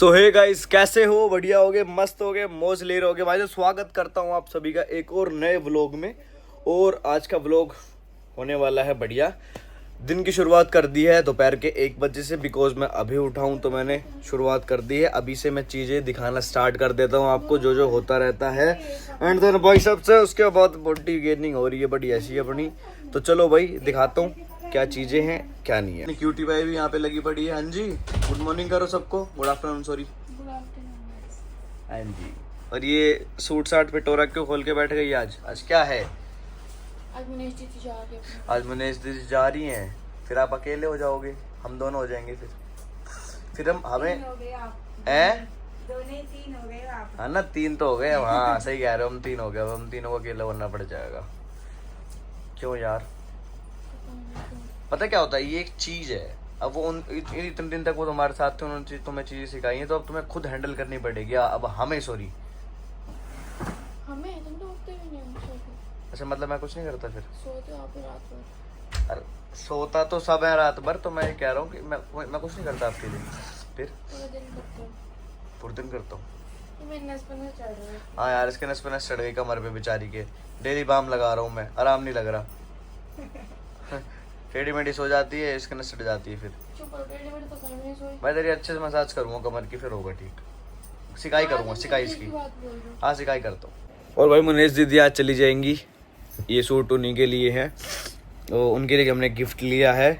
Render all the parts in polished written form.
सो hey guys, कैसे हो? बढ़िया होगे, मस्त होगे, मौज ले रहे होगे भाई। तो स्वागत करता हूँ आप सभी का एक और नए व्लॉग में। और आज का व्लॉग होने वाला है बढ़िया। दिन की शुरुआत कर दी है दोपहर के 1 बजे से, बिकॉज मैं अभी उठा हूँ तो मैंने शुरुआत कर दी है। अभी से मैं चीज़ें दिखाना स्टार्ट कर देता हूँ आपको, जो जो होता रहता है। एंड देन भाई सबसे उसके बाद बॉडी गेनिंग हो रही है बड़ी ऐसी अपनी। तो चलो भाई दिखाता हूँ क्या चीज़ें हैं क्या नहीं है। क्यूटी भाई भी यहाँ पे लगी पड़ी है। हाँ जी, गुड मॉर्निंग करो सबको, गुड आफ्टरनून सॉरी। हाँ जी। और ये सूट साट पे टोरा क्यों खोल के बैठ गई आज? आज क्या है? आज मुनेश दीदी जा रही है। आज मुनेश दीदी जा रही हैं, फिर आप अकेले हो जाओगे, हम दोनों हो जाएंगे फिर हम हमें हैं तीन हो गए आप। हाँ ना, 3 तो हो गए। हाँ सही कह रहे हो, हम 3 हो गए। अब हम तीनों को अकेला बनना पड़ जाएगा। क्यों यार? पता क्या होता है, ये एक चीज है। अब वो इतने दिन तक वो तुम्हारे साथ थे, उन्होंने तुम्हें चीजें सिखाई हैं, तो अब तुम्हें खुद हैंडल करनी पड़ेगी। अब हमें सॉरी हमें तुम तो उठते भी नहीं हम सोते। अच्छा, मतलब मैं कुछ नहीं करता फिर? सोते हो आप ही रात भर। अरे सोता तो सब है रात भर, तो मैं कह रहा हूँ कि मैं कुछ नहीं करता आपके लिए। फिर पूरा दिन करते हो। पूरे दिन करता हूँ। ये मेरे नस पर चढ़ रहा है। हाँ यार, इसके नस पे नस चढ़ गई कमर पे बेचारी के। डेली बाम लगा रहा हूँ मैं, आराम नहीं लग रहा। टेढ़ी मेढ़ी सो जाती है, इसके नस चढ़ जाती है। फिर चुप करो, टेढ़ी मेढ़ी तो कहीं नहीं सोई। मैं तेरी अच्छे से मसाज करूँगा कमर की, फिर होगा ठीक। सिकाई करूँगा, सिकाई इसकी। बात बोल रही हूँ। हाँ सिकाई करता हूँ। और भाई मुनेश दीदी आज चली जाएंगी। ये सूट उन्हीं के लिए है, तो उनके लिए हमने गिफ्ट लिया है।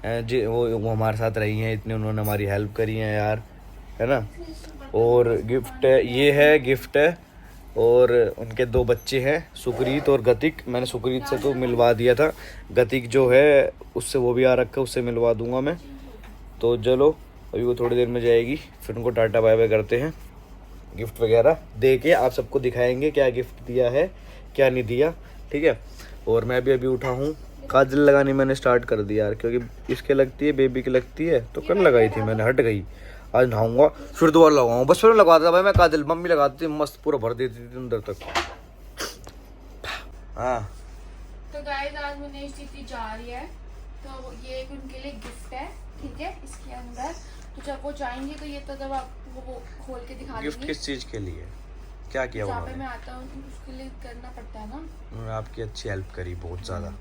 जी वो हमारे साथ रही हैं, इतने उन्होंने हमारी हेल्प करी है यार, है ना। और गिफ्ट ये है, गिफ्ट है। और उनके 2 बच्चे हैं, सुकृत और गतिक। मैंने सुकृत से तो मिलवा दिया था, गतिक जो है उससे वो भी आ रखा है, उससे मिलवा दूंगा मैं। तो चलो अभी वो थोड़ी देर में जाएगी, फिर उनको टाटा बाय बाय करते हैं। गिफ्ट वगैरह दे के आप सबको दिखाएंगे क्या गिफ्ट दिया है क्या नहीं दिया, ठीक है। और मैं भी अभी उठा हूँ, काजल लगानी मैंने स्टार्ट कर दिया यार, क्योंकि इसके लगती है, बेबी की लगती है, तो कल लगाई थी मैंने, हट गई। आज नहाऊंगा फिर दोबारा लगाऊंगा, बस फिर लगाता था भाई मैं काजल। मम्मी लगाती थी मस्त, पूरा भर देती थी अंदर तक। हाँ तो गाइस आज मुनेश दीदी जा रही है, तो ये एक उनके लिए गिफ्ट है, ठीक है। इसके अंदर तो जब वो जाएंगी तो ये तो जब आपको वो खोल के दिखा देंगी। गिफ्ट किस चीज के लिए, क्या किया जहाँ पे उन्होंने? मैं आता हूँ तो उसके लिए करना पड़ता है ना। उन्होंने आपकी अच्छी हेल्प करी बहुत ज़्यादा।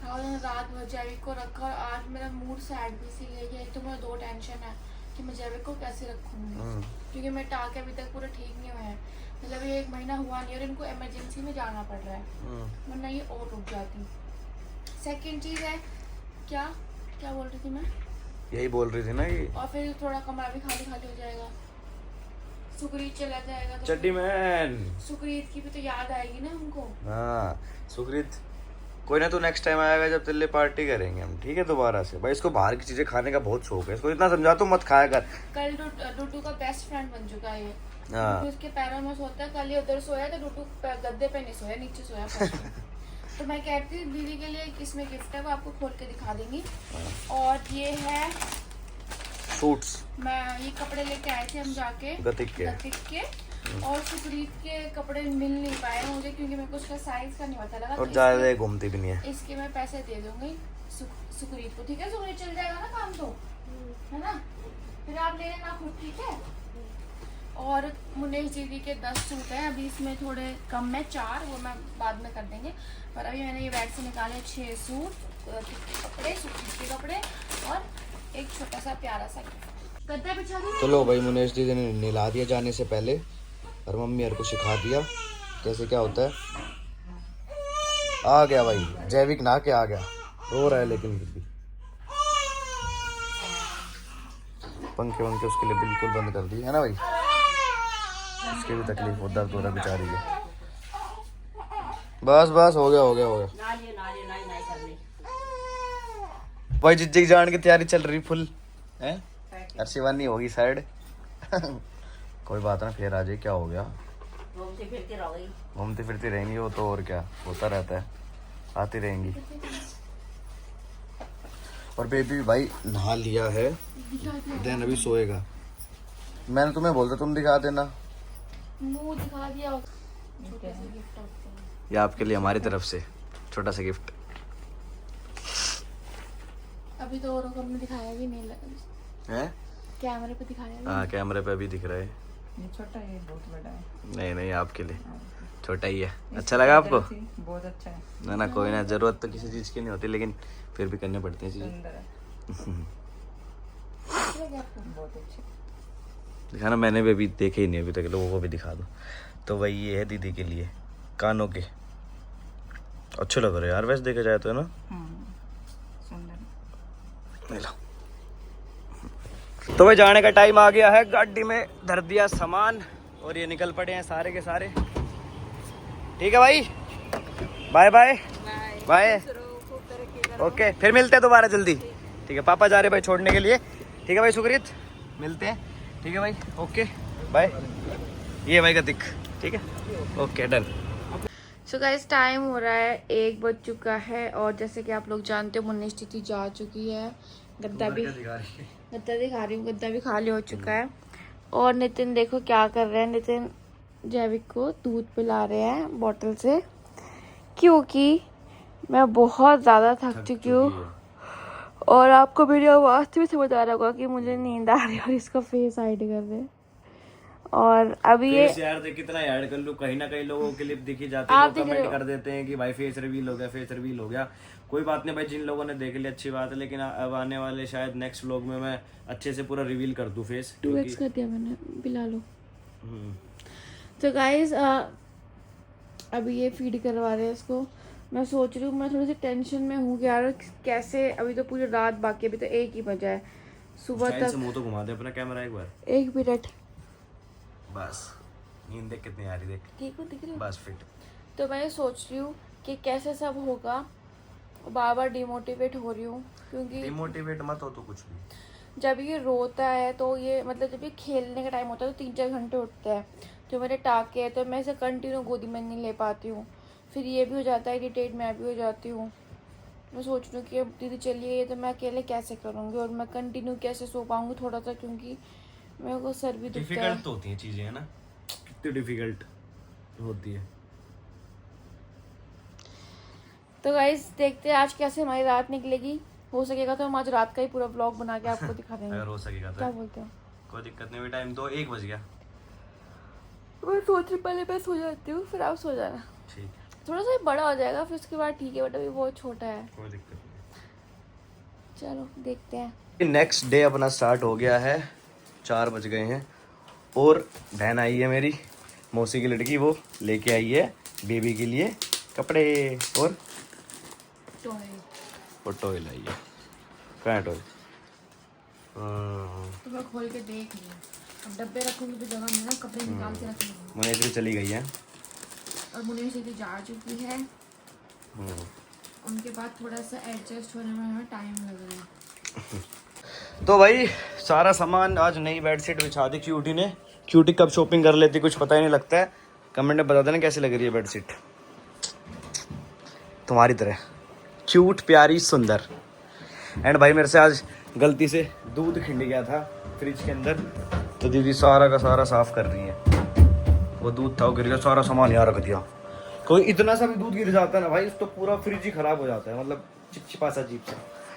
हाँ, रात भर जैविक को रखा और आज मेरा मूड सैड भी इसीलिए है। एक तो मुझे 2 टेंशन है कि मैं जैविक को कैसे रखूँगी, क्योंकि मेरे टाँके अभी तक पूरा ठीक नहीं हुए हैं। मतलब ये 1 महीना हुआ नहीं और इनको इमरजेंसी में जाना पड़ रहा है, वरना ये और रुक जाती। सेकंड चीज़ है, क्या क्या बोल रही थी मैं? यही बोल रही थी ना कि और फिर थोड़ा कमरा भी खाली खाली हो जाएगा, सुकृत चला जाएगा तो चड्डी मैन। सुकृत की भी तो याद आएगी ना हमको। हाँ सुकृत, कोई ना, तू नेक्स्ट टाइम आएगा जब तेरे लिए पार्टी करेंगे हम, ठीक है दोबारा से। भाई इसको बाहर की चीजें खाने का बहुत शौक है, इसको इतना समझा तो मत खाया कर। कल डुडू का बेस्ट फ्रेंड बन चुका है ये। हाँ। उसके पैरों में सोता है, कल ये उधर सोया तो डुडू गद्दे पे नहीं सोया, नीचे सोया फर्श पे। तो मैं कहती हूँ दीदी के लिए इसमें गिफ्ट है, वो आपको खोल के दिखा देंगी। और ये है सूट्स, मैं ये कपड़े लेके आए थे हम जाके गतिक के। और सुप्रीत के कपड़े मिल नहीं पाए मुझे, क्योंकि मेरे को उसका साइज का नहीं पता लगा। और ज्यादा घूमती भी नहीं है। इसके मैं पैसे दे दूंगी सुकृत को, ठीक है। सुकृत चल जाएगा ना काम, तो है ना, फिर आप ले लेना खुद, ठीक है। और मुनेश दीदी के 10 सूट हैं, अभी इसमें थोड़े कम है, 4 वो मैं बाद में कर देंगे। पर अभी मैंने ये बैग से निकाले 6 सूट कपड़े, सुकृत के कपड़े और एक छोटा सा प्यारा सा गद्दा बिछा दूं। चलो भाई मुनेश दीदी ने नहला दिया जाने से पहले, और मम्मी यार को सिखा दिया कैसे क्या होता है। आ गया भाई जैविक, नहा के आ गया, रो रहा है लेकिन फिर भी। पंखे वंखे उसके लिए बिल्कुल बंद कर दिए है ना भाई, उसकी भी तकलीफ हो, दर्द हो रहा बेचारी के। बस बस हो गया भाई। जिज्जी की जान की तैयारी चल रही फुल है, शिवानी होगी साइड। कोई बात ना, फिर आ जाए, क्या हो गया, घूमती फिरती रहेंगी वो तो, और क्या होता रहता है, आती रहेंगी। और बेबी भाई नहा लिया है, देन अभी सोएगा। मैंने तुम्हें बोलता तुम दिखा देना, मुंह दिखा दिया। छोटे से गिफ्ट होते हैं ये आपके लिए हमारी तरफ से छोटा सा गिफ्ट। अभी तो औरों को हमने दिखाया भी नहीं लगा है कैमरे पे दिखा रहे हैं। हाँ कैमरे पे अभी दिख रहा है। ये छोटा है, ये बहुत बड़ा है। नहीं नहीं आपके लिए छोटा ही है। अच्छा लगा आपको? बहुत अच्छा है, ना ना कोई ना, जरूरत तो किसी चीज़ की नहीं होती लेकिन फिर भी करने पड़ते हैं चीज़ें। सुंदर है, अच्छा लगा आपको? बहुत अच्छे। दिखाना, मैंने भी अभी देखे ही नहीं अभी तक, लोगों को भी दिखा दो। तो वही ये है दीदी के लिए कानों के, अच्छे लग रहे हैं यार वैसे देखा जाए तो, है ना? सुंदर। ले लो। तो भाई जाने का टाइम आ गया है, गाड़ी में धर दिया सामान और ये निकल पड़े हैं सारे के सारे। ठीक है भाई, बाय बाय बाय। ओके फिर मिलते हैं दोबारा जल्दी। ठीक है, पापा जा रहे भाई छोड़ने के लिए। ठीक है भाई सुकृत, मिलते हैं। ठीक है भाई, ओके बाय। ये भाई का दिख, ठीक है, okay done. So guys time हो रहा है 1 बज चुका है और जैसे कि आप लोग जानते हो मुन्नी स्थिति जा चुकी है। गद्दा भी दिखा रही हूँ, गद्दा भी खाली हो चुका है। और नितिन देखो क्या कर रहे हैं, नितिन जैविक को दूध पिला रहे हैं बोतल से, क्योंकि मैं बहुत ज़्यादा थक चुकी हूँ। और आपको मेरी आवाज़ से भी समझ आ रहा होगा कि मुझे नींद आ रही है और इसका फेस हाइड कर रहे हैं। और अभी ये यार देख कितना ऐड कर लूं, कहीं ना कहीं लोगों के लिए दिखी जाती है, लोग कमेंट कर देते हैं कि भाई फेस रिवील हो गया, फेस रिवील हो गया। कोई बात नहीं भाई, जिन लोगों ने देख लिया अच्छी बात है, लेकिन अब आने वाले शायद नेक्स्ट व्लॉग में मैं अच्छे से पूरा रिवील कर दूं फेस। 2x कर दिया मैंने, पिला लो। तो गाइस अभी ये फीड करवा रहे हैं इसको। मैं सोच रही हूँ, मैं थोड़ी सी टेंशन में हूँ कि यार कैसे, अभी तो पूरी रात बाकी, अभी तो 1 ही बजा है, सुबह तक। मुंह तो घुमा दे अपना कैमरा एक बार, 1 मिनट बस। नींद देख कितनी आ रही, देख ठीक हो, दिख रही हो? बस फिट। तो मैं सोच रही हूँ कि कैसे सब होगा, बार बार डिमोटिवेट हो रही हूँ क्योंकि डिमोटिवेट मत हो तो कुछ भी। जब ये रोता है तो ये मतलब जब ये खेलने का टाइम होता है तो 3-4 घंटे उठता है, जो मेरे टाके है तो मैं इसे कंटिन्यू गोदी में नहीं ले पाती हूँ। फिर ये भी हो जाता है इरिटेट, मैं भी हो जाती हूँ। मैं सोच रही हूँ कि अब दीदी चली गई तो मैं अकेले कैसे करूँगी और मैं कंटिन्यू कैसे सो पाऊँगी थोड़ा सा, क्योंकि मेरे को सर भी दुखता है। डिफिकल्ट तो होती हैं चीजें, है ना, कितनी डिफिकल्ट होती है। तो गाइस देखते हैं आज कैसे हमारी रात निकलेगी। हो सकेगा तो हम आज रात का ही पूरा व्लॉग बना के आपको दिखा देंगे। अगर हो सकेगा तो क्या बोलते हो? कोई दिक्कत नहीं, टाइम तो 1 बज गया। मैं सोच रही पहले मैं सो जाती हूँ फिर आप सो जाना। ठीक है, थोड़ा सा बड़ा हो जाएगा फिर उसके बाद ठीक है, बट अभी बहुत छोटा है। कोई दिक्कत नहीं। चलो देखते हैं। नेक्स्ट डे अपना स्टार्ट हो गया है, 4 बज गए हैं और बहन आई है मेरी मौसी की लड़की, वो लेके आई है बेबी के लिए कपड़े और टॉय लाई है। कहाँ है टॉय? तो मैं खोल के देख लिया, अब डब्बे रखूंगी तो जगह नहीं ना, कपड़े निकाल के रखूंगी। मुनेश्वरी चली गई है और मुनेश्वरी जा चुकी है, उनके बाद थोड़ा सा एडजस्ट होने में हमें टाइम लग रहा है। तो भाई सारा सामान, आज नई बेडशीट बिछा दी क्यूटी ने। क्यूटी कब शॉपिंग कर लेती कुछ पता ही नहीं लगता है। कमेंट में बता देना कैसी लग रही है बेडशीट, तुम्हारी तरह क्यूट प्यारी सुंदर। एंड भाई मेरे से आज गलती से दूध खिंड गया था फ्रिज के अंदर, तो दीदी सारा का सारा साफ कर रही है। वो दूध था वो गिर गया, सारा सामान यहाँ रख दिया। कोई इतना सा भी दूध गिर जाता है ना भाई, तो पूरा फ्रिज ही खराब हो जाता है, मतलब चिपचिपा सा अजीब सा।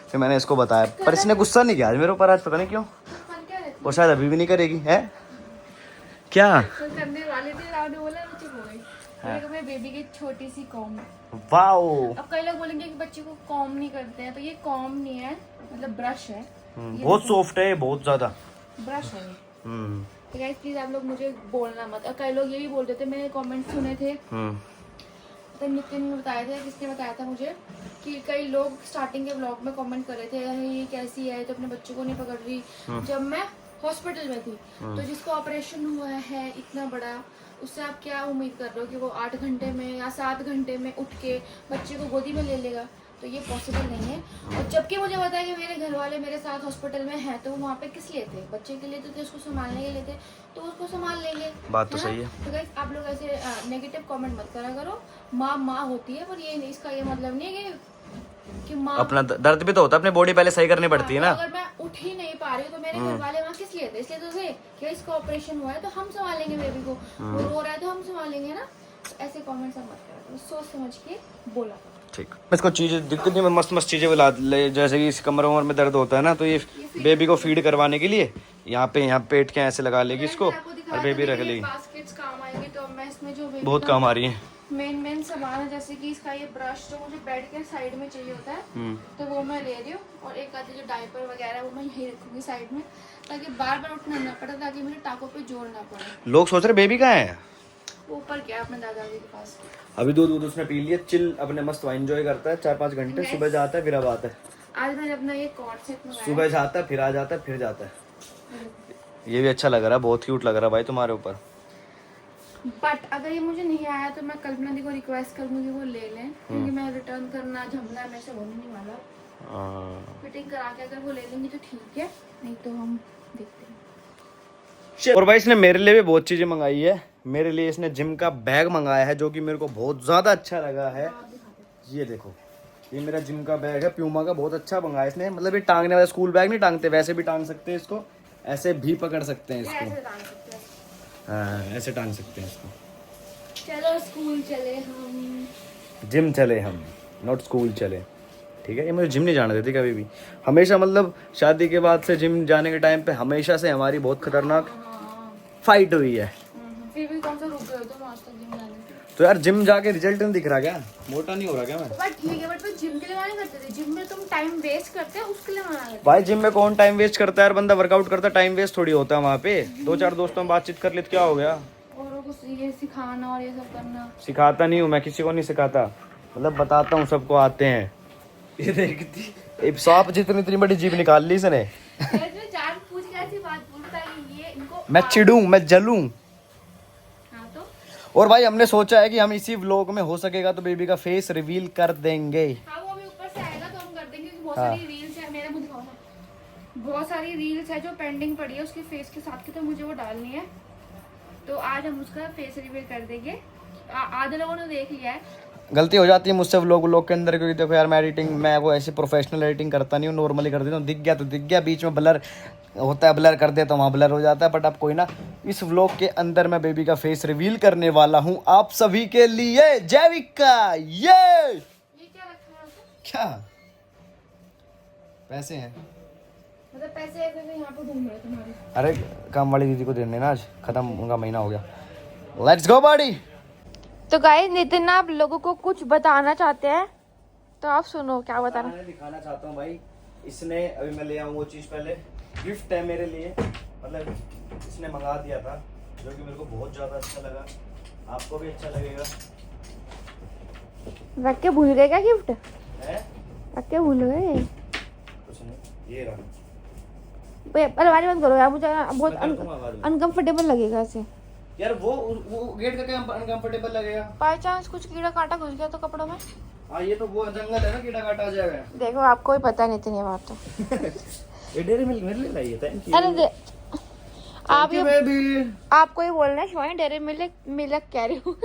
फिर मैंने इसको बताया, पर इसने गुस्सा नहीं किया आज मेरे ऊपर, आज पता नहीं क्यों। वो शायद अभी भी नहीं करेगी, है क्या? करने वाले थे, राव ने बोला, मैं चुप हो गई। मैंने कहा, मेरे बेबी की छोटी सी कॉम। वाओ। अब कई लोग बोलेंगे कि बच्चे को कॉम नहीं करते हैं, तो ये कॉम नहीं है, मतलब ब्रश है। बहुत सॉफ्ट है, बहुत ज्यादा ब्रश है। तो गाइस प्लीज आप लोग मुझे बोलना मत। और कई लोग ये भी बोलते थे, मैंने कमेंट सुने थे, तो नितिन ने बताया था, किसने बताया था मुझे, कि कई लोग स्टार्टिंग के व्लॉग में कमेंट कर रहे थे, ये कैसी है तो अपने बच्चों को नहीं पकड़ रही। जब मैं हॉस्पिटल में थी, तो जिसको ऑपरेशन हुआ है इतना बड़ा, उससे आप क्या उम्मीद कर रहे हो कि वो 8 घंटे में या 7 घंटे में उठ के बच्चे को गोदी में ले लेगा? तो ये पॉसिबल नहीं है। और जबकि मुझे पता है कि मेरे घर वाले मेरे साथ हॉस्पिटल में हैं, तो वो वहाँ पे किस लिए थे? बच्चे के लिए तो थे, उसको संभालने के लिए थे, तो उसको संभाल लेंगे। बात तो सही है। तो गाइस आप लोग ऐसे नेगेटिव कमेंट मत करा करो। माँ होती है, पर ये नहीं, इसका ये मतलब नहीं है कि माँ, अपना दर्द भी तो होता है, अपनी बॉडी पहले सही करनी पड़ती है ना। अगर मैं उठ ही नहीं पा रही हूँ तो मेरे घर वाले वहाँ किस लिए थे? इसलिए तो थे कि इसका ऑपरेशन हुआ है तो हम संभालेंगे बेबी को, वो रो रहा है तो हम संभालेंगे ना। तो ऐसे कमेंट्स मत करा करो, सोच समझ के बोला। ठीक, इसको चीजें दिक्कत नहीं, मस्त मस्त चीजें ला ले, जैसे कि इस कमर वमर में दर्द होता है ना, तो ये बेबी को फीड करवाने के लिए यहाँ पे पेट के ऐसे लगा लेगी इसको मैं आपको दिखा और बेबी दूं, रख ये लेगी। बास्केट्स काम आएंगे तो मैं इसमें जो baby बहुत का काम आ रही है। मेन सामान है, जैसे कि इसका ये ब्रश जो मुझे बेड के साइड में चाहिए होता है तो वो मैं ले रही हूँ, और एक आधी जो डायपर वगैरह वो मैं यहीं रखूंगी साइड में, ताकि बार बार उठना ना पड़े, ताकि मेरे टाकों पे जोर ना पड़े। लोग सोच रहे बेबी कहाँ है। ऊपर क्या अपने दादाजी के पास। अभी दूध उसने पी लिया, चिल अपने मस्त एंजॉय करता है 4-5 घंटे। Yes. सुबह जाता है फिर अब आता है, आज मैंने अपना ये कॉर्ड सेट मंगाया। सुबह जाता है फिर आ जाता है फिर जाता है। ये भी अच्छा लग रहा है, बहुत क्यूट लग रहा है भाई तुम्हारे ऊपर। बट अगर ये मुझे नहीं आया तो मैं कल्पना दी को रिक्वेस्ट करूंगी वो ले लें, क्योंकि मैं रिटर्न करना झमला मेरे से होने नहीं वाला। फिटिंग करा के अगर वो ले लेंगी तो ठीक है, नहीं तो हम देखते हैं। और भाई इसने मेरे लिए भी बहुत चीजें मंगाई है। मेरे लिए इसने जिम का बैग मंगाया है जो कि मेरे को बहुत ज्यादा अच्छा लगा है। ये देखो, ये मेरा जिम का बैग है, प्यूमा का, बहुत अच्छा मंगाया इसने। मतलब ये टांगने वाला, स्कूल बैग नहीं टांगते वैसे भी टांग सकते हैं इसको, ऐसे भी पकड़ सकते हैं इसको। ऐसे टांग सकते हैं। हाँ ऐसे टांग सकते हैं इसको। चलो स्कूल चले हम। जिम चले हम, नॉट स्कूल चले, ठीक है। ये मुझे जिम नहीं जाने देती कभी भी, हमेशा। मतलब शादी के बाद से जिम जाने के टाइम पे हमेशा से हमारी बहुत खतरनाक फाइट हुई है। फिर भी कौन सा रुक गए तुम आज तक जिम जाने के? तो यार जिम जाके रिजल्ट नहीं दिख रहा क्या? मोटा नहीं हो रहा क्या मैं? बट ठीक है, बट मैं जिम के लिए मना करते थे। जिम में तुम टाइम वेस्ट करते हो, उसके लिए मना करते भाई जिम में कौन टाइम वेस्ट करता है यार? बंदा वर्कआउट करता है, टाइम वेस्ट थोड़ी होता है वहाँ पे। 2-4 दोस्तों में बातचीत कर ले तो क्या हो गया? औरों को ये सिखाना और ये सब करना। सिखाता नहीं हूँ मैं, किसी को नहीं सिखाता, मतलब बताता हूँ, सबको आते हैं। ये देखती सांप जितनी इतनी बड़ी जीभ निकाल ली इसने। जान पूछ के ऐसी बात बोलता है ये इनको। मैं चिढ़ूं, मैं जलूं। हाँ तो और भाई हमने सोचा है कि हम इसी व्लॉग में हो सकेगा तो बेबी का फेस रिवील कर देंगे। हाँ वो भी ऊपर से आएगा तो हम कर देंगे, क्योंकि बहुत हाँ। सारी रील्स है। मेरा मुझे दिखाओ ना, बहुत सारी रील्स है जो पेंडिंग पड़ी है उसके फेस के साथ की, तो मुझे वो डालनी है। तो आज हम उसका फेस रिवील कर देंगे। आधे लोगों ने देख लिया है। गलती हो जाती है मुझसे व्लॉग के अंदर, क्योंकि देखो यार मैं एडिटिंग, मैं वो ऐसी प्रोफेशनल एडिटिंग करता नहीं हूँ, नॉर्मली कर देता हूँ। दिख गया तो दिख गया, बीच में ब्लर होता है, ब्लर कर देता हूँ, वहाँ ब्लर हो जाता है। बट अब कोई ना, इस व्लॉग के अंदर मैं बेबी का फेस रिवील करने वाला हूँ आप सभी के लिए। जैविका ये क्या रखा है उसको? क्या पैसे हैं? मतलब पैसे ऐसे से यहाँ पे घूम रहे तुम्हारे। अरे काम वाली दीदी को देने ना, आज खत्म, उनका महीना हो गया। Let's go body. तो गाइस नितिन आप लोगों को कुछ बताना चाहते हैं तो आप सुनो, क्या बताना? मैं दिखाना चाहता हूँ भाई, इसने अभी मैं ले आऊँ वो चीज़, पहले गिफ्ट है मेरे लिए, मतलब इसने मंगा दिया था, जो कि मेरे को बहुत ज़्यादा अच्छा लगा, आपको भी अच्छा लगेगा। रख के भूल गए क्या गिफ्ट? है रख के भूल गए? कुछ नहीं, ये रहा। आवाज बंद करो यार, मुझे बहुत मैं कर दूंगा आवाज़ में। अनकंफर्टेबल लगेगा ऐसे। यार वो गेट का क्या अनकंफर्टेबल लगेगा? बाय चांस कुछ कीड़ा कांटा घुस गया तो कपड़ों में? हाँ ये तो वो जंगल है ना, कीड़ा काटा आ जाएगा। देखो आपको ही पता नहीं इतनी बात तो। ये डेयरी मिल्क मेरे लिए लाइए, थैंक यू। अरे आप ये बेबी, आपको ही बोलना है शिवानी, डेयरी मिल्क कह रही हूँ।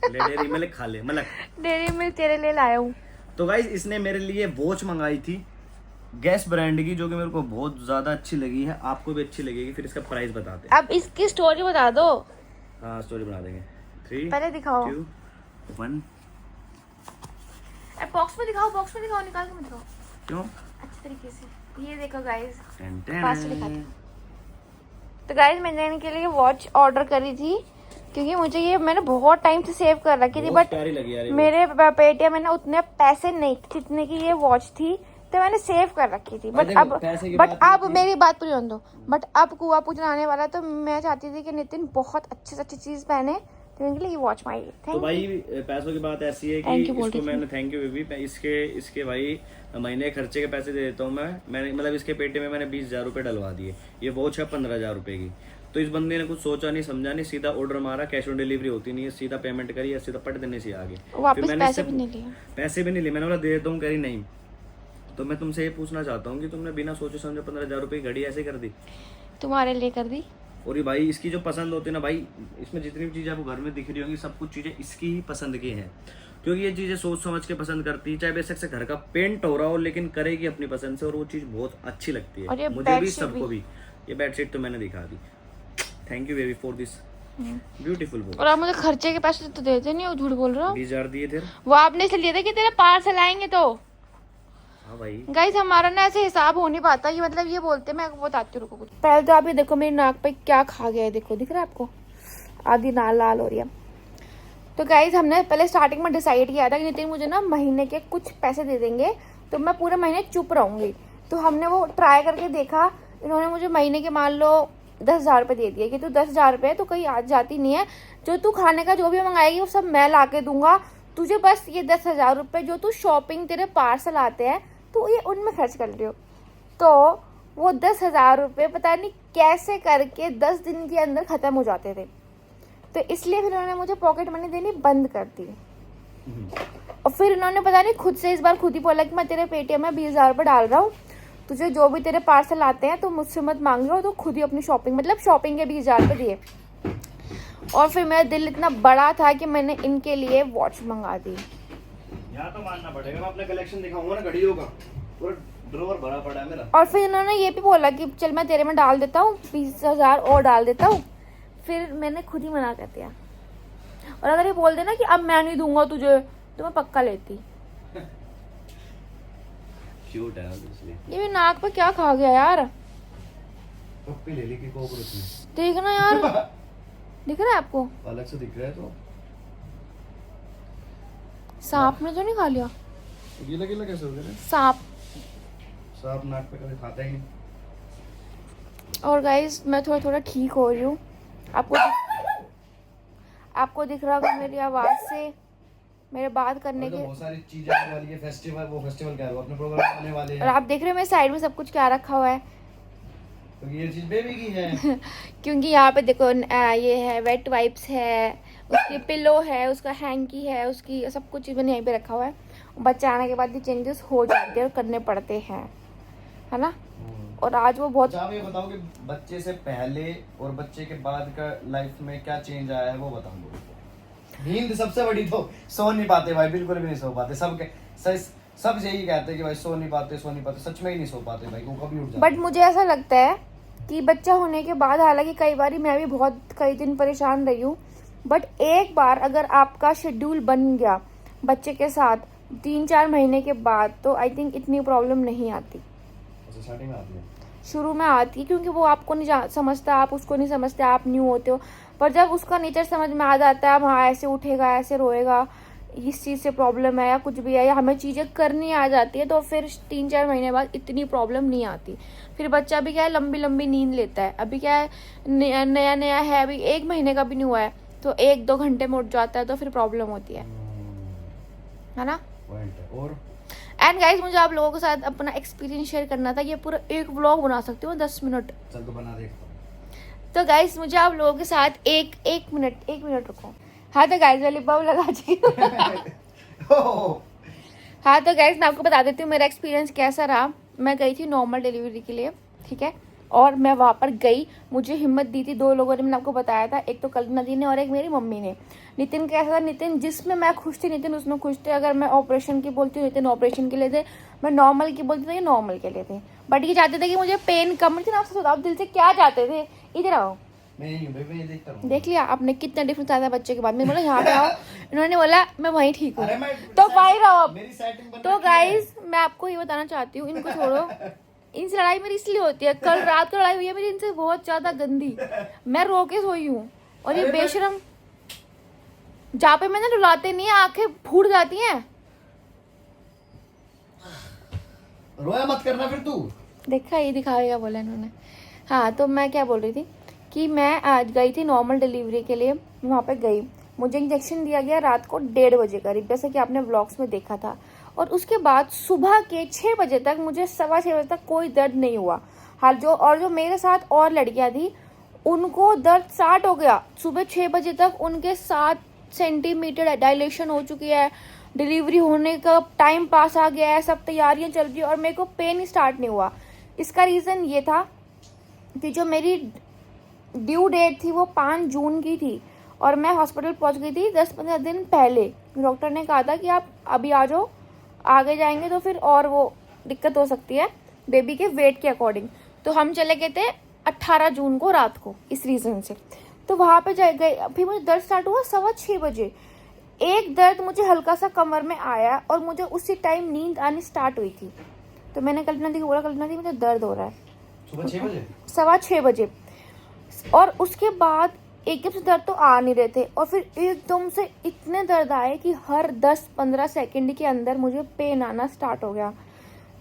ले डेयरी मिल्क खा ले, मलक। डेयरी मिल्क तेरे लिए लाया हूँ। तो गाइस इसने मेरे लिए वॉच मंगाई थी गैस ब्रांड की, जो कि मेरे को बहुत ज्यादा अच्छी लगी है, आपको भी अच्छी लगेगी। फिर इसका प्राइस बताते हैं। अब इसकी स्टोरी बता दो। हाँ स्टोरी बना देंगे। 3 पहले दिखाओ। 2 1। बॉक्स में दिखाओ, बॉक्स में दिखाओ, निकाल के मत दिखाओ। क्यों? अच्छे तरीके से। ये देखो गाइस, टेन पास से दिखाते। तो गाइस मैंने इनके लिए वॉच ऑर्डर करी थी, क्योंकि मुझे ये मैंने बहुत टाइम से सेव कर रखी थी, बट प्यारी लगी यार ये मेरे पेटीएम में ना उतने पैसे नहीं जितने की ये वॉच थी, तो मैंने सेव कर रखी थी। बट देखो, अब पैसे की बट बात अब मेरी बात पूरी होने दो। बट अब कुआ पूजन आने वाला है, तो मैं चाहती थी कि नितिन बहुत अच्छी से अच्छी चीज पहने, तो इनके लिए ये वॉच मांगी। तो थैंक भाई यू। पैसों की बात ऐसी है Thank कि you बोल इसको रही थी। मैंने थैंक यू बेबी, इसके भाई महीने खर्चे के पैसे दे देता हूँ मैंने मतलब इसके पेटे में मैंने 20,000 रुपये डलवा दिए। ये वॉच है 15,000 रुपये की। तो इस बंदे ने कुछ सोचा नहीं समझा नहीं, सीधा ऑर्डर मारा, कैश ऑन डिलीवरी होती नहीं है, सीधा पेमेंट करी, सीधा पट देने से आगे। वापस पैसे भी नहीं लिए। पैसे भी नहीं लिए, मैंने बोला दे देता हूँ, करी नहीं। तो मैं तुमसे ये पूछना चाहता हूँ कि तुमने बिना सोचे समझे 15,000 रुपये की घड़ी ऐसे कर दी? तुम्हारे लिए कर दी। और ये भाई इसकी जो पसंद होती है ना भाई, इसमें जितनी भी चीज़ें आपको घर में दिख रही होंगी सब कुछ चीज़ें इसकी ही पसंद की हैं, क्योंकि ये चीज़ें सोच समझ के पसंद करती है। चाहे बेशक से घर का पेंट हो रहा हो, लेकिन करेगी अपनी पसंद से, और वो चीज़ बहुत अच्छी लगती और ये है मुझे भी, बेडशीट सबको भी। ये बेडशीट तो मैंने दिखा दी। Thank you baby for this beautiful book. और आप मुझे खर्चे के पैसे तो देते नहीं हो, झूठ बोल रहे हो। 20,000 दिए थे। वो आपने इसलिए दिए थे कि तेरा पार्सल आएंगे तो। हाँ भाई गाइस हमारा ना ऐसे हिसाब हो नहीं पाता, ये मतलब ये बोलते, मैं आपको बताती हूँ, रुको कुछ। पहले तो आप ये देखो मेरी नाक पे क्या खा गया है, देखो दिख रहा है आपको, आधी नाल लाल हो रही है। तो गाइस हमने पहले स्टार्टिंग में डिसाइड किया था कि नितिन मुझे ना महीने के कुछ पैसे दे देंगे तो मैं पूरे महीने चुप रहूंगी। तो हमने वो ट्राई करके देखा, इन्होंने मुझे महीने के मान लो 10,000 रुपये दे दिए कि तू 10,000 रुपये तो कहीं आज जाती नहीं है, जो तू खाने का जो भी मंगाएगी वो सब मैं ला के दूंगा, तुझे बस ये 10,000 रुपये जो तू शॉपिंग तेरे पार्सल आते हैं तो ये उनमें खर्च कर लियो। तो वो 10,000 रुपये पता नहीं कैसे करके 10 दिन के अंदर ख़त्म हो जाते थे। तो इसलिए फिर उन्होंने मुझे पॉकेट मनी देनी बंद कर दी। और फिर इन्होंने पता नहीं खुद से इस बार खुद ही बोला कि मैं तेरे पेटीएम में 20,000 रुपये डाल रहा हूँ, तुझे जो भी तेरे पार्सल आते हैं तो मुझसे मत मांग लो, तो खुद ही अपनी शॉपिंग मतलब शॉपिंग के 20,000 रुपये दिए। और फिर मेरा दिल इतना बड़ा था कि मैंने इनके लिए वॉच मंगा दी। यहाँ तो मानना पड़ेगा, मैं अपना कलेक्शन दिखाऊंगा ना, घड़ियों का पूरा ड्रॉवर भरा पड़ा है मेरा। और फिर इन्होंने ये भी बोला कि चल मैं तेरे में डाल देता हूँ 20,000 और डाल देता हूँ, फिर मैंने खुद ही मना कर दिया। और अगर ये बोल देना कि अब मैं नहीं दूंगा तुझे तो मैं पक्का लेती। क्यूट है इसलिए। ये भी नाक पे क्या खा गया यार, पप्पी ले ली कि कॉकरोच ने। देखना यार दिख रहा है आपको, अलग से दिख रहा है तो सांप ने तो नहीं खा लिया? गीला गीला कैसे हो गया? सांप नाक पे कभी खाता ही नहीं। और गाइस मैं थोड़ा थोड़ा ठीक हो रही हूँ, आपको दिख रहा होगा मेरी आवाज़ से, मेरे बात करने के। बहुत सारी चीजें आने वाली है, फेस्टिवल, वो फेस्टिवल क्या है, वो अपने प्रोग्राम आने वाले हैं। और आप देख रहे हो मेरे साइड में सब कुछ क्या रखा हुआ है, तो ये चीज बेबी की है। क्योंकि यहाँ पे देखो ये है वेट वाइप्स है, उसकी पिलो है, उसका हैंकी है, उसकी सब कुछ मैंने यहीं पे रखा हुआ है। बच्चा आने के बाद ये चेंजेस हो जाते हैं और करने पड़ते हैं, है ना। और आज वो बहुत। आप ये बताओ कि बच्चे से पहले और बच्चे के बाद का लाइफ में क्या चेंज आया है वो बताओ लोगों को। नींद सबसे बड़ी, तो सो नहीं पाते भाई, बिल्कुल भी नहीं सो पाते, सब यही कहते हैं कि भाई सो नहीं पाते, सच में ही नहीं सो पाते भाई, वो कभी उठ जाते। बट मुझे ऐसा लगता है कि बच्चा होने के बाद, हालांकि कई बार मैं भी बहुत कई दिन परेशान रही हूँ, बट एक बार अगर आपका शेड्यूल बन गया बच्चे के साथ 3-4 महीने के बाद, तो आई थिंक इतनी प्रॉब्लम नहीं आती। स्टार्टिंग में आती है, शुरू में आती है, क्योंकि वो आपको नहीं समझता, आप उसको नहीं समझते, आप न्यू होते हो। पर जब उसका नेचर समझ में आ जाता है, अब हाँ ऐसे उठेगा, ऐसे रोएगा, इस चीज़ से प्रॉब्लम है या कुछ भी है, या हमें चीज़ें करनी आ जाती है, तो फिर 3-4 महीने बाद इतनी प्रॉब्लम नहीं आती। फिर बच्चा भी क्या है लंबी लंबी नींद लेता है। अभी क्या है नया नया है, अभी 1 महीने का भी नहीं हुआ है, तो 1-2 घंटे में उठ जाता है, तो फिर प्रॉब्लम होती है ना। और एंड गाइस मुझे आप लोगों के साथ अपना एक्सपीरियंस शेयर करना था, ये पूरा एक व्लॉग बना सकती हूँ 10 मिनट। चल तो बना देखता हूँ। तो गाइस मुझे आप लोगों के साथ एक मिनट रुको। हाँ तो गाइस वाली बब लगा चुकी हूँ। हाँ तो गाइस मैं आपको बता देती हूँ मेरा एक्सपीरियंस कैसा रहा। मैं गई थी नॉर्मल डिलीवरी के लिए, ठीक है, और मैं वहाँ पर गई, मुझे हिम्मत दी थी 2 लोगों ने, मैंने आपको बताया था, एक तो कल्पना दी ने और एक मेरी मम्मी ने। नितिन कैसा था, नितिन जिसमें मैं खुश थी नितिन उसमें खुश थे। अगर मैं ऑपरेशन की बोलती हूँ नितिन ऑपरेशन के लिए थे, मैं नॉर्मल की बोलती थी नॉर्मल के लिए थे। बट ये चाहते थे कि मुझे पेन कम। नितिन आपसे बताओ दिल से क्या चाहते थे? इधर आओ, देख लिया आपने कितना डिफरेंस आया था बच्चे के बाद। मैंने बोला यहाँ पे आओ, इन्होंने बोला मैं वहीं ठीक हूँ, तो वहीं रहो। तो गाइज मैं आपको ये बताना चाहती हूँ, इनको छोड़ो, इनसे लड़ाई मेरी इसलिए होती है। कल रात को लड़ाई हुई है मेरी इनसे बहुत ज्यादा गंदी, मैं रो के सोई हूँ। और ये बेशरम जहाँ पे मैंने रुलाते नहीं है आंखें फूट जाती हैं। रोया मत करना फिर तू। देखा ये दिखाएगा बोला इन्होंने। हाँ तो मैं क्या बोल रही थी कि मैं आज गई थी नॉर्मल डिलीवरी के लिए, वहाँ पे गई, मुझे इंजेक्शन दिया गया रात को 1:30 बजे करीब, जैसे कि आपने व्लॉग्स में देखा था। और उसके बाद सुबह के 6 बजे तक मुझे 6:15 बजे तक कोई दर्द नहीं हुआ। हाल जो मेरे साथ और लड़कियां थी उनको दर्द स्टार्ट हो गया सुबह 6 बजे तक, उनके 7 सेंटीमीटर डायलेशन हो चुकी है, डिलीवरी होने का टाइम पास आ गया है, सब तैयारियां चल रही है और मेरे को पेन ही स्टार्ट नहीं हुआ। इसका रीज़न ये था कि जो मेरी ड्यू डेट थी वो 5 जून की थी और मैं हॉस्पिटल पहुंच गई थी 10-15 दिन पहले। डॉक्टर ने कहा था कि आप अभी आ जाओ, आगे जाएंगे तो फिर और वो दिक्कत हो सकती है बेबी के वेट के अकॉर्डिंग। तो हम चले गए थे 18 जून को रात को, इस रीज़न से। तो वहाँ पे गए, फिर मुझे दर्द स्टार्ट हुआ 6:15 बजे। एक दर्द मुझे हल्का सा कमर में आया और मुझे उसी टाइम नींद आनी स्टार्ट हुई थी। तो मैंने कल्पना दी को बोला, कल्पना दी मुझे दर्द हो रहा है। सुबह 6 बजे 6:15 बजे। और उसके बाद एकदम से दर्द तो आ नहीं रहे थे और फिर एकदम से इतने दर्द आए कि हर 10-15 सेकंड के अंदर मुझे पेन आना स्टार्ट हो गया।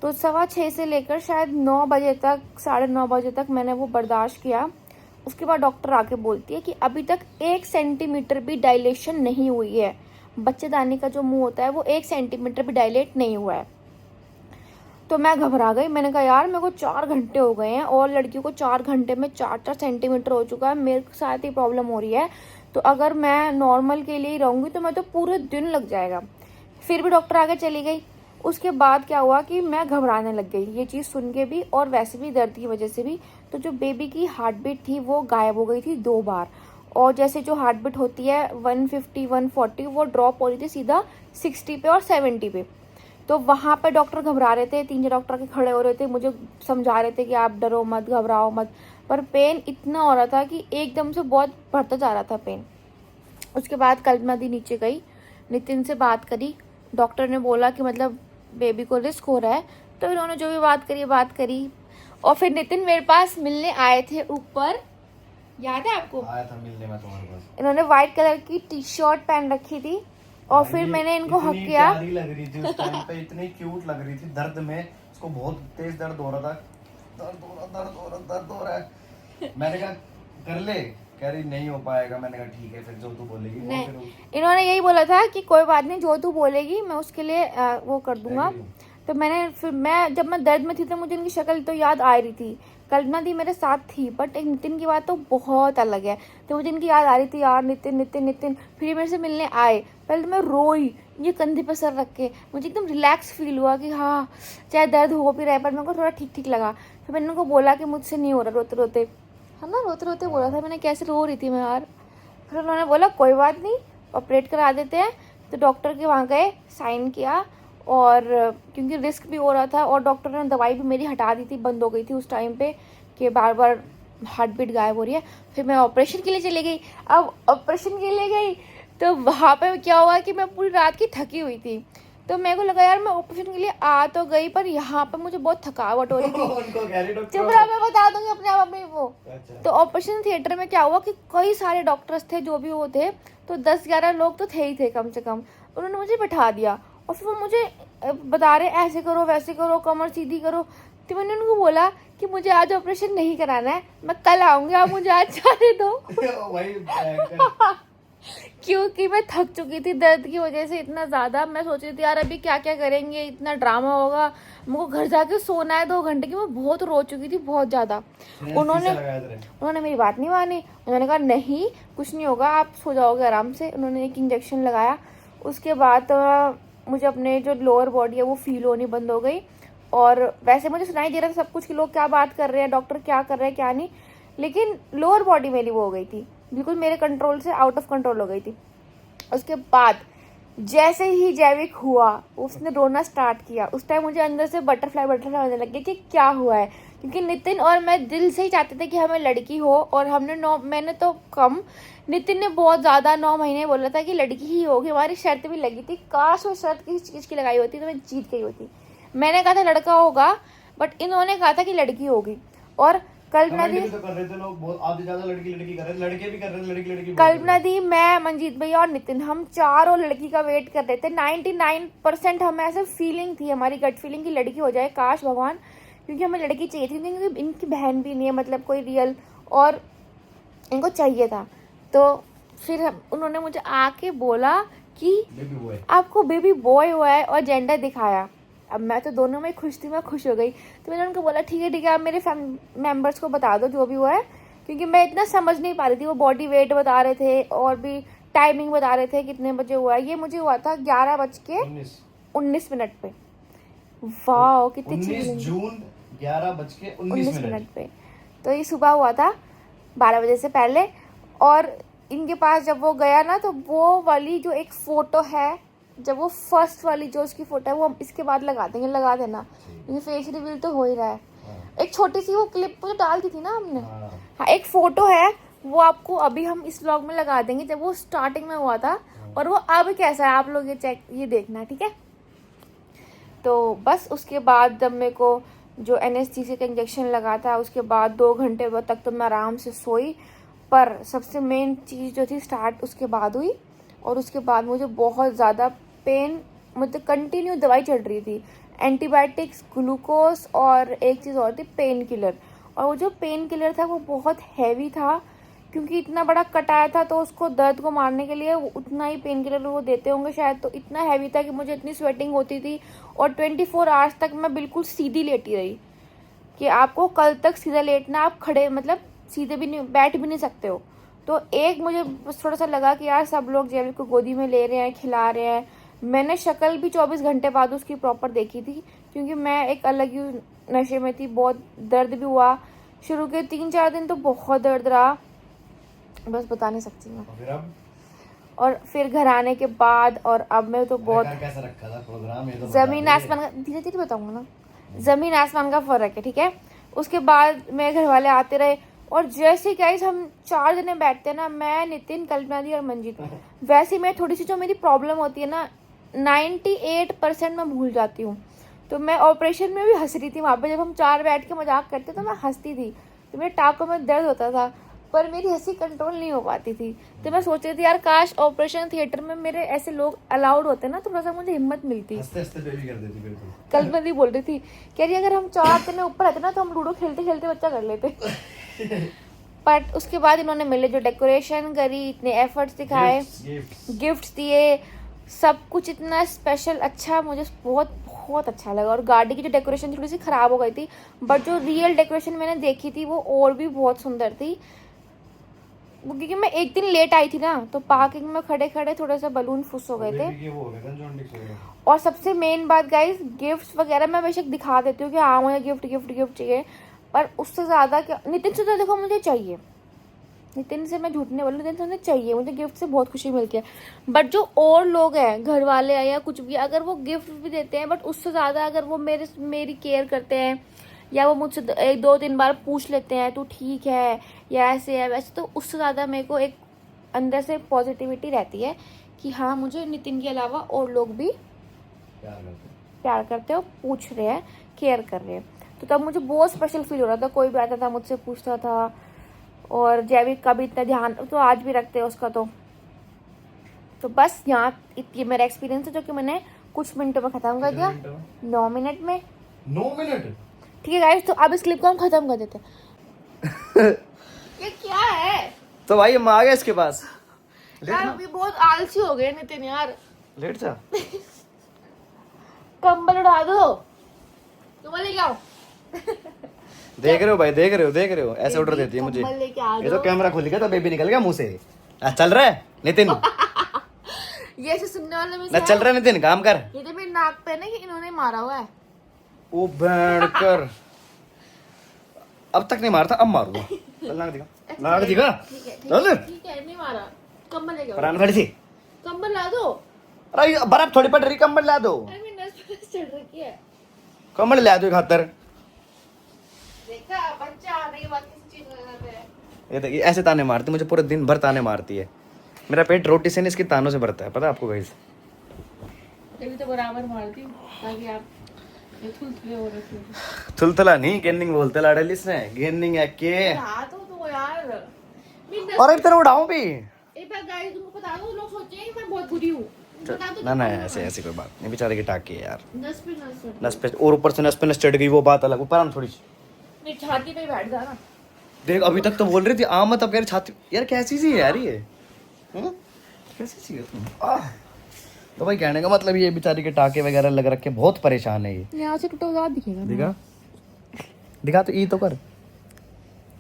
तो 6:15 से लेकर शायद 9 बजे तक, 9:30 बजे तक मैंने वो बर्दाश्त किया। उसके बाद डॉक्टर आके बोलती है कि अभी तक 1 सेंटीमीटर भी डायलेशन नहीं हुई है। बच्चेदानी का जो मुंह होता है वो 1 सेंटीमीटर भी डायलेट नहीं हुआ है। तो मैं घबरा गई। मैंने कहा यार मेरे को 4 घंटे हो गए हैं और लड़कियों को 4 घंटे में 4-4 सेंटीमीटर हो चुका है, मेरे साथ ही प्रॉब्लम हो रही है। तो अगर मैं नॉर्मल के लिए ही रहूँगी तो मैं तो पूरे दिन लग जाएगा। फिर भी डॉक्टर आगे चली गई। उसके बाद क्या हुआ कि मैं घबराने लग गई, ये चीज़ सुन के भी और वैसे भी दर्द की वजह से भी। तो जो बेबी की हार्ट बीट थी वो गायब हो गई थी 2 बार। और जैसे जो हार्ट बीट होती है 150-140 वो ड्रॉप हो रही थी सीधा 60 पे और 70 पे। तो वहाँ पे डॉक्टर घबरा रहे थे, 3 डॉक्टर के खड़े हो रहे थे, मुझे समझा रहे थे कि आप डरो मत, घबराओ मत। पर पेन इतना हो रहा था कि एकदम से बहुत बढ़ता जा रहा था पेन। उसके बाद कल्पना दी नीचे गई, नितिन से बात करी। डॉक्टर ने बोला कि मतलब बेबी को रिस्क हो रहा है। तो इन्होंने जो भी बात करी और फिर नितिन मेरे पास मिलने आए थे ऊपर, याद है आपको? आया था मिलने में तुम्हारे पास। इन्होंने व्हाइट कलर की टी-शर्ट पहन रखी थी और फिर मैंने इनको हक किया। इतनी प्यारी लग रही थी उस टाइम पे, इतनी क्यूट लग रही थी। दर्द में उसको बहुत तेज दर्द हो रहा था, दर्द हो रहा है। मैंने कहा कर ले, कह रही नहीं हो पाएगा। मैंने कहा ठीक है फिर जो तू बोलेगी। नहीं, इन्होंने यही बोला था कि कोई बात नहीं, जो तू बोलेगी मैं उसके लिए वो कर दूंगा। तो मैं जब मैं दर्द में थी तो मुझे इनकी शक्ल तो याद आ रही थी। कल्पना दी मेरे साथ थी, बट एक नितिन की बात तो बहुत अलग है। तो मुझे इनकी याद आ रही थी, यार नितिन नितिन नितिन। फिर मेरे से मिलने आए, पहले तो मैं रोई, ये कंधे पर सर रख के। मुझे एकदम रिलैक्स फील हुआ कि हाँ चाहे दर्द हो भी रहा है पर मेरे को थोड़ा ठीक ठीक लगा। फिर मैंने उनको बोला कि मुझसे नहीं हो रहा, रोते रोते, है ना, रोते रोते बोला था मैंने, कैसे रो रही थी मैं यार। फिर उन्होंने बोला कोई बात नहीं, ऑपरेट करा देते हैं। तो डॉक्टर के वहाँ गए, साइन किया। और क्योंकि रिस्क भी हो रहा था और डॉक्टर ने दवाई भी मेरी हटा दी थी, बंद हो गई थी उस टाइम पे कि बार बार हार्ट बीट गायब हो रही है। फिर मैं ऑपरेशन के लिए चली गई। अब ऑपरेशन के लिए गई तो वहाँ पे क्या हुआ कि मैं पूरी रात की थकी हुई थी। तो मेरे को लगा यार मैं ऑपरेशन के लिए आ तो गई पर यहाँ पे मुझे बहुत थकावट हो रही थी। चुप रहा, मैं बता दूंगी अपने आप अपनी वो। तो ऑपरेशन थिएटर में क्या हुआ कि कई सारे डॉक्टर्स थे, जो भी वो थे, तो 10-11 लोग तो थे ही थे कम से कम। उन्होंने मुझे बिठा दिया और फिर वो मुझे बता रहे ऐसे करो वैसे करो, कमर सीधी करो। तो मैंने उनको बोला कि मुझे आज ऑपरेशन नहीं कराना है, मैं कल आऊंगी, आप मुझे आज जाने दो। क्योंकि मैं थक चुकी थी दर्द की वजह से इतना ज़्यादा। मैं सोच रही थी यार अभी क्या क्या करेंगे, इतना ड्रामा होगा, मुझको घर जाके सोना है 2 घंटे की। मैं बहुत रो चुकी थी, बहुत ज़्यादा। उन्होंने मेरी बात नहीं मानी। उन्होंने कहा नहीं कुछ नहीं होगा, आप सो जाओगे आराम से। उन्होंने एक इंजेक्शन लगाया। उसके बाद मुझे अपने जो लोअर बॉडी है वो फील होनी बंद हो गई। और वैसे मुझे सुनाई दे रहा था सब कुछ कि लोग क्या बात कर रहे हैं, डॉक्टर क्या कर रहे हैं क्या नहीं, लेकिन लोअर बॉडी मेरी वो हो गई थी, बिल्कुल मेरे कंट्रोल से आउट ऑफ कंट्रोल हो गई थी। उसके बाद जैसे ही जैविक हुआ उसने रोना स्टार्ट किया, उस टाइम मुझे अंदर से बटरफ्लाई होने लग गया कि क्या हुआ है। क्योंकि नितिन और मैं दिल से ही चाहते थे कि हमें लड़की हो और मैंने तो कम, नितिन ने बहुत ज़्यादा 9 महीने बोला था कि लड़की ही होगी। हमारी शर्त भी लगी थी, काश वो शर्त किसी चीज़ की लगाई होती तो मैं जीत गई होती। मैंने कहा था लड़का होगा बट इन्होंने कहा था कि लड़की होगी। और कल्पना दी तो कर रहे थे लोग, बहुत आधे ज्यादा लड़की कर रहे थे, लड़के भी कर रहे थे, लड़की। कल्पना दी, मैं, मंजीत भैया और नितिन, हम चारों लड़की का वेट कर रहे थे। 99% हमें ऐसे फीलिंग थी, हमारी गट फीलिंग की लड़की हो जाए, काश भगवान, क्योंकि हमें लड़की चाहिए थी। क्योंकि इनकी बहन भी नहीं है, मतलब कोई रियल, और इनको चाहिए था। तो फिर उन्होंने मुझे आके बोला कि आपको बेबी बॉय हुआ है और जेंडर दिखाया। अब मैं तो दोनों में खुश थी, मैं खुश हो गई। तो मैंने उनको बोला ठीक है आप मेरे मेंबर्स को बता दो जो भी हुआ है, क्योंकि मैं इतना समझ नहीं पा रही थी। वो बॉडी वेट बता रहे थे और भी टाइमिंग बता रहे थे कितने बजे हुआ है। ये मुझे हुआ था 11:19 पे। वाह कितनी 19 जून 11:19 पे। तो ये सुबह हुआ था 12 बजे से पहले। और इनके पास जब वो गया ना, तो वो वाली जो एक फ़ोटो है, जब वो फर्स्ट वाली जो उसकी फ़ोटो है वो हम इसके बाद लगा देना, क्योंकि फेस रिवील तो हो ही रहा है। एक छोटी सी वो क्लिप तो डाल दी थी ना हमने। हाँ एक फ़ोटो है वो आपको अभी हम इस व्लॉग में लगा देंगे जब वो स्टार्टिंग में हुआ था और वो अब कैसा है, आप लोग ये देखना, ठीक है। तो बस उसके बाद जब मेरे को जो एनेस्थीसिया का इंजेक्शन लगा था उसके बाद 2 घंटे तक तो मैं आराम से सोई, पर सबसे मेन चीज़ जो थी स्टार्ट उसके बाद हुई। और उसके बाद मुझे बहुत ज़्यादा पेन, मतलब कंटिन्यू दवाई चल रही थी, एंटीबायोटिक्स, ग्लूकोज और एक चीज़ और थी पेन किलर। और वो जो पेन किलर था वो बहुत हैवी था, क्योंकि इतना बड़ा कट आया था तो उसको दर्द को मारने के लिए उतना ही पेन किलर वो देते होंगे शायद। तो इतना हैवी था कि मुझे इतनी स्वेटिंग होती थी और 24 आवर्स तक मैं बिल्कुल सीधी लेटी रही कि आपको कल तक सीधा लेटना, आप खड़े मतलब सीधे भी नहीं, बैठ भी नहीं सकते हो। तो एक मुझे बस थोड़ा सा लगा कि यार सब लोग जेबी को गोदी में ले रहे हैं, खिला रहे हैं। मैंने शक्ल भी 24 घंटे बाद उसकी प्रॉपर देखी थी, क्योंकि मैं एक अलग ही नशे में थी। बहुत दर्द भी हुआ, शुरू के 3-4 दिन तो बहुत दर्द रहा, बस बता नहीं सकती मैं। और फिर घर आने के बाद और अब मैं तो बहुत कैसा रखा था प्रोग्राम, ये तो जमीन आसमान का, धीरे धीरे बताऊंगा ना, जमीन आसमान का फर्क है, ठीक है। उसके बाद मेरे घर वाले आते रहे और जैसे गाइस हम 4 जने बैठते हैं ना, मैं, नितिन, कल्पना दी और मंजीत, वैसे मैं थोड़ी सी जो मेरी प्रॉब्लम होती है ना 98% मैं भूल जाती हूँ। तो मैं ऑपरेशन में भी हंस रही थी वहाँ पे, जब हम 4 बैठ के मजाक करते तो मैं हंसती थी, तो मेरे टाँकों में दर्द होता था पर मेरी हंसी कंट्रोल नहीं हो पाती थी। तो मैं सोच रही थी यार काश ऑपरेशन थिएटर में मेरे ऐसे लोग अलाउड होते ना, थोड़ा सा मुझे हिम्मत मिलती। हंसते बेबी कर देती बिल्कुल। कल मैं भी बोल रही थी कह रही अगर हम 4 जने ऊपर रहते ना तो हम लूडो खेलते खेलते बच्चा कर लेते। बट उसके बाद इन्होंने मेरे जो डेकोरेशन करी, इतने एफर्ट्स दिखाए, गिफ्ट्स दिए, सब कुछ इतना स्पेशल, अच्छा, मुझे बहुत बहुत अच्छा लगा। और गाड़ी की जो डेकोरेशन थोड़ी सी खराब हो गई थी, बट जो रियल डेकोरेशन मैंने देखी थी वो और भी बहुत सुंदर थी। क्योंकि मैं एक दिन लेट आई थी ना, तो पार्किंग में खड़े खड़े थोड़े से बलून फुस हो गए थे। और सबसे मेन बात गाइस, गिफ्ट्स वगैरह मैं बेशक दिखा देती हूँ कि हाँ मुझे गिफ्ट गिफ्ट गिफ्ट चाहिए, पर उससे ज़्यादा क्या, नितिन से तो देखो मुझे चाहिए, नितिन से मैं झूठने वाली, नितिन से मुझे चाहिए, मुझे गिफ्ट से बहुत खुशी मिलती है। बट जो और लोग हैं, घर वाले हैं या कुछ भी, अगर वो गिफ्ट भी देते हैं बट उससे ज़्यादा अगर वो मेरी केयर करते हैं या वो मुझसे 1-2-3 बार पूछ लेते हैं तू ठीक है या ऐसे है वैसे, तो उससे ज़्यादा मेरे को एक अंदर से पॉजिटिविटी रहती है कि हाँ मुझे नितिन के अलावा और लोग भी प्यार करते हो, पूछ रहे हैं, केयर कर रहे हैं। तो तब मुझे बहुत स्पेशल फील हो रहा था, कोई भी आता था मुझसे पूछता था। और जैविक का भी इतना ध्यान तो आज भी रखते हैं उसका। तो बस यहाँ ये मेरा एक्सपीरियंस है जो कि मैंने कुछ मिनटों में ख़त्म कर दिया, 9 मिनट में। 9 मिनट ठीक है गाइस, तो अब इस क्लिप को हम खत्म कर देते हैं। ये क्या है? तो भाई हम आ गए इसके पास। यार अभी बहुत आलसी हो गए नितिन यार। लेट जा। कंबल उड़ा दो, कंबल लेके आओ। देख रहे हो भाई, देख रहे हो ऐसे ऑर्डर देती है मुझे। कंबल लेके आ ये जाओ। तो कैमरा खुल गया तो बेबी निकल गया मुंह से। चल रहा है नितिन। ये ऐसे सुनने वाले में ना चल रहा है नितिन, काम कर। ये तो मेरे नाक पे ना कि इन्होंने मारा हुआ है। ओ बैंड कर, अब तक नहीं मारता, अब मारूंगा। चल नाक दिखा, नाक दिखा। ठीक है नहीं मारा। कंबल लेके आओ, प्राण खड़ी सी। कंबल ला दो। अरे बर्फ थोड़ी पड़ रही, कंबल ला दो। अरे मेरी नस चढ़ रखी है। कंबल ला दो खातर। देखा बच्चा आने के बाद किसी चीज में रहते हैं। ये देखिए ऐसे ताने मारती, मुझे पूरे दिन भर ताने मारती है। मेरा पेट रोटी से नहीं इसके तानों से भरता है, पता है आपको गाइस। तभी तो बराबर मारती ताकि आप थुलथुले हो रखे हो। थुलथुला नहीं, गेनिंग बोलते लाडली से। गेनिंग है के हां तो यार और एक तरह उड़ाऊं भी। एक बार गाइस तुमको बता दो, लोग सोचेंगे कि मैं बहुत बुरी हूं। बता दो ना ना ऐसे कोई बात नहीं, बेचारे की टाक है यार। नस पे और ऊपर से नस पे नस चढ़ गई, वो बात अलग। ऊपर आम थोड़ी सी नहीं, छाती पे बैठ जा ना। देख अभी तक तो बोल रही थी आ मत, अब यार छाती। यार कैसी सी है यार ये, कैसी सी है तुम। तो भाई कहने का मतलब ये बेचारी के टाके वगैरह लग रखे, बहुत परेशान है ये। यहाँ से टूटा हुआ दिखेगा। दिखा दिखा तो ई तो कर।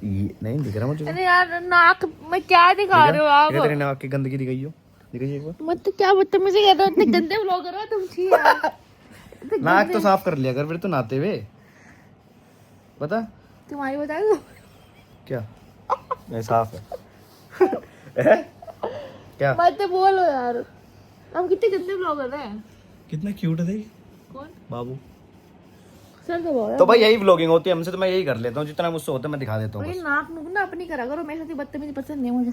ये नहीं दिख रहा मुझे। अरे यार नाक में क्या दिखा रहे हो आप? तेरे नाक की गंदगी दिखाई हो, दिखाइए एक बार। मत तो क्या बदतमीजी कर रहे हो, इतने गंदे व्लॉगर हो तुम। छी यार, नाक तो साफ कर लिया कर फिर तो नहाते हुए, बता। तुम्हारी बता दो क्या नहीं साफ है। क्या मत तो बोलो यार, हम कितने गंदे व्लॉगर हैं। कितना क्यूट है देख कौन? बाबू। सर दबाओ तो भाई यही व्लॉगिंग होती है हमसे, तो मैं यही कर लेता हूँ, जितना मुझसे होता है मैं दिखा देता हूँ ये बस। नाक नुक ना अपनी करा करो, मेरे साथ बदतमीजी पसंद नहीं मुझे।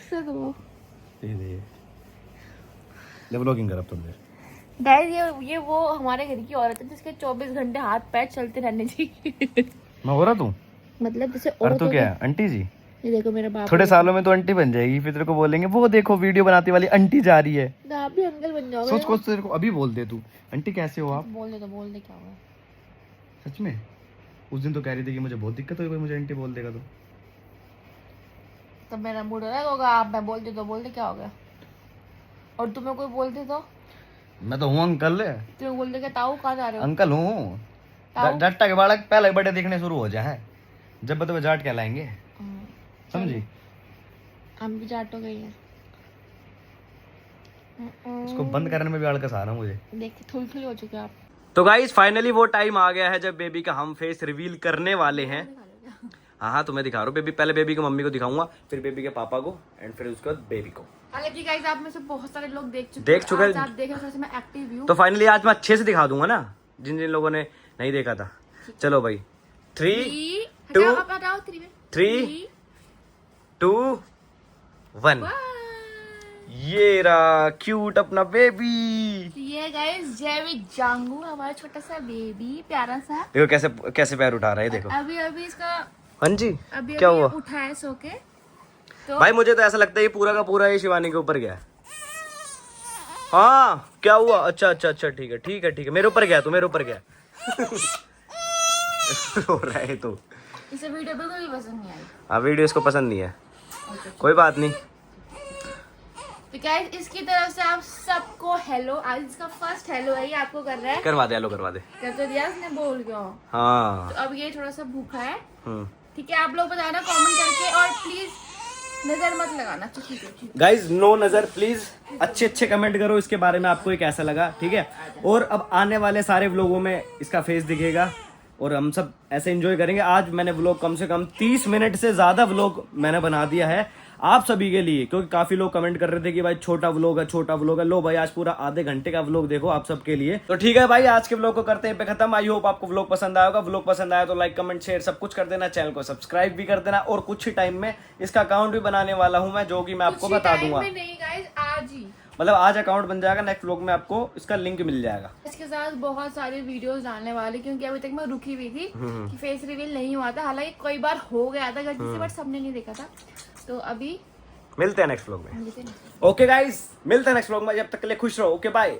सर दबाओ। ले व्लॉगिंग कर अब तुम। गाइस ये वो हमारे घर की औरत है जिसके 24 घंटे हाथ पैर चलते रहने चाहिए। मैं हो रहा तू, मतलब जैसे और तू औरतों क्या है आंटी जी? ये देखो मेरा बाप थोड़े सालों में तो आंटी बन जाएगी, फिर तेरे को बोलेंगे वो देखो वीडियो बनाती वाली आंटी जा रही है। आप भी अंकल बन जाओगे। सोच कुछ तेरे को अभी बोल दे तू, आंटी कैसे हो आप? बोल दे क्या होगा। सच में उस दिन तो कह रही थी कि मुझे बहुत दिक्कत होगी, मुझे आंटी बोल देगा तो। तब मेरा मूड अलग होगा, आप मैं बोल दे क्या हो गया। और तुम्हें कोई बोल दे तो मैं तो हूँ अंकल, तुम्हें बोल दे ताऊ कहाँ जा रहे हो। अंकल हूँ। ताऊ? डट्टा के बालक पहले बड़े दिखने शुरू हो जाए, जब बतवे जाट कहलाएंगे, समझी? हम भी जाट हो गए हैं। इसको बंद करने में भी आलकस आ रहा मुझे। देखिए थोड़ी हो चुके आप। तो गाइस फाइनली वो टाइम आ गया है जब बेबी का हम फेस रिवील करने वाले हैं। हाँ तुम्हें दिखा रहा हूँ बेबी, पहले बेबी की मम्मी को दिखाऊंगा, फिर बेबी के पापा को, एंड फिर उसके बाद बेबी को। हालांकि गाइस आप में से बहुत सारे लोग देख चुके हैं। आज आप देख रहे हो, मैं एक्टिव हूं। तो फाइनली आज मैं अच्छे से दिखा दूंगा ना, जिन जिन लोगों ने नहीं देखा था। चलो भाई 3 2 1। ये रहा क्यूट अपना बेबी। ये गाइस जैविक जांगू हमारा छोटा सा बेबी प्यारा सा। देखो कैसे कैसे पैर उठा रहा है, देखो। अभी इसका हाँ जी अभी क्या हुआ? उठा है सो के। तो भाई मुझे तो ऐसा लगता है ये पूरा का पूरा ये शिवानी के ऊपर गया है। हाँ क्या हुआ? अच्छा ठीक है मेरे ऊपर गया, तू मेरे ऊपर गया। रो रहा है तो इसे वीडियो बिल्कुल भी पसंद नहीं आई। हाँ वीडियो इसको पसंद नहीं है, कोई बात नहीं। तो गाइस इसकी तरफ से आप सबको हेलो। आज इसका फर्स्ट हेलो है, ये आपको कर रहा है। करवा दे, हेलो करवा दे। कर तो दिया इसने, बोल क्यों। हाँ तो अब ये थोड़ा सा भूखा है, ठीक है। आप लोग बताना कमेंट करके, और प्लीज नजर मत लगाना। ठीक है गाइज, नो नजर प्लीज। अच्छे कमेंट करो इसके बारे में, आपको ये कैसा लगा, ठीक है। और अब आने वाले सारे व्लॉगों में इसका फेस दिखेगा और हम सब ऐसे एंजॉय करेंगे। आज मैंने व्लॉग कम से कम 30 मिनट से ज्यादा व्लॉग मैंने बना दिया है आप सभी के लिए, क्योंकि काफी लोग कमेंट कर रहे थे कि भाई छोटा व्लॉग है। लो भाई आज पूरा आधे घंटे का व्लॉग देखो आप सबके लिए। तो ठीक है भाई, आज के व्लॉग को करते हैं पे खत्म। आई होप आपको व्लॉग पसंद आया होगा। व्लॉग पसंद आया तो लाइक कमेंट शेयर सब कुछ कर देना, चैनल को सब्सक्राइब भी कर देना। और कुछ ही टाइम में इसका अकाउंट भी बनाने वाला हूँ मैं, जो कि मैं आपको बता दूंगा। नहीं गाइस आज ही, मतलब आज अकाउंट बन जाएगा, नेक्स्ट व्लॉग में आपको इसका लिंक मिल जाएगा। इसके साथ बहुत सारे वीडियोस डालने वाले, क्योंकि अभी तक मैं रुकी हुई थी कि फेस रिवील नहीं हुआ था। हालांकि कई बार हो गया था गलती से, बट सबने नहीं देखा था। तो अभी मिलते हैं नेक्स्ट व्लॉग में। ओके गाइस, मिलते हैं नेक्स्ट व्लॉग में, जब तक के लिए खुश रहो। Okay bye.